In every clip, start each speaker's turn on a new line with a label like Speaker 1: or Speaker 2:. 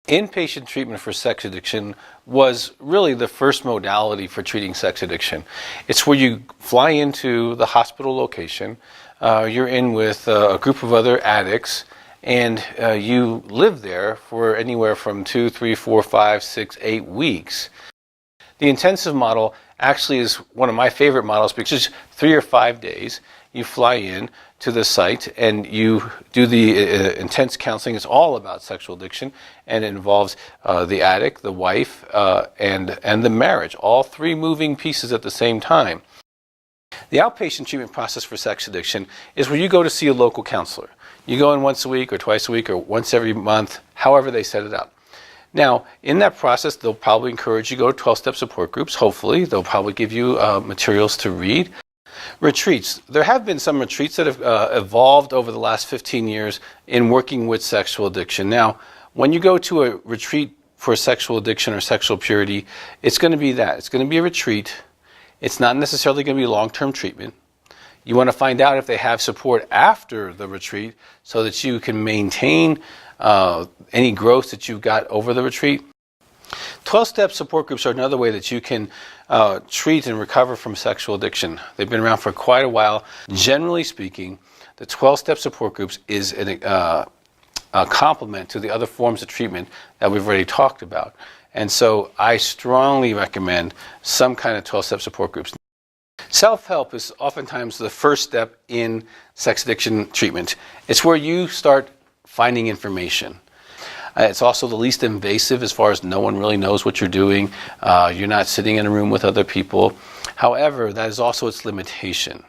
Speaker 1: Inpatient treatment for sex addiction was really the first modality for treating sex addiction. It's where you fly into the hospital location, you're in with a group of other addicts, and you live there for anywhere from 2, 3, 4, 5, 6, 8 weeks. The intensive model actually is one of my favorite models because it's 3 or 5 days. You fly in to the site and you do the intense counseling. It's all about sexual addiction, and it involves the addict, the wife, and the marriage, all three moving pieces at the same time. The outpatient treatment process for sex addiction is where you go to see a local counselor. You go in once a week or twice a week or once every month, however they set it up. Now, in that process, they'll probably encourage you to go to 12-step support groups, hopefully. They'll probably give you materials to read. Retreats. There have been some retreats that have evolved over the last 15 years in working with sexual addiction. Now, when you go to a retreat for sexual addiction or sexual purity, it's going to be that. It's going to be a retreat. It's not necessarily going to be long-term treatment. You want to find out if they have support after the retreat so that you can maintain any growth that you've got over the retreat. 12-step support groups are another way that you can treat and recover from sexual addiction. They've been around for quite a while. Generally speaking, the 12-step support groups is a complement to the other forms of treatment that we've already talked about. And so I strongly recommend some kind of 12-step support groups. Self-help is oftentimes the first step in sex addiction treatment. It's where you start finding information. It's also the least invasive as far as no one really knows what you're doing. You're not sitting in a room with other people. However, that is also its limitation.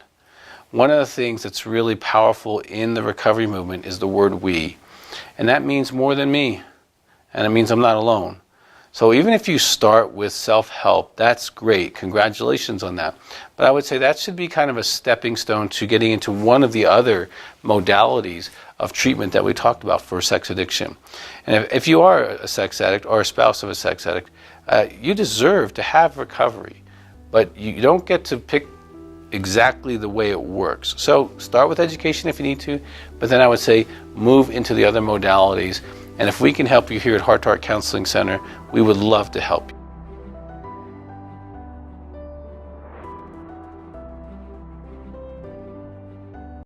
Speaker 1: One of the things that's really powerful in the recovery movement is the word we. And that means more than me. And it means I'm not alone. So even if you start with self-help, that's great. Congratulations on that. But I would say that should be kind of a stepping stone to getting into one of the other modalities of treatment that we talked about for sex addiction. And if you are a sex addict or a spouse of a sex addict, you deserve to have recovery. But you don't get to pick exactly the way it works. So start with education if you need to, but then I would say move into the other modalities. And if we can help you here at Heart to Heart Counseling Center, we would love to help you.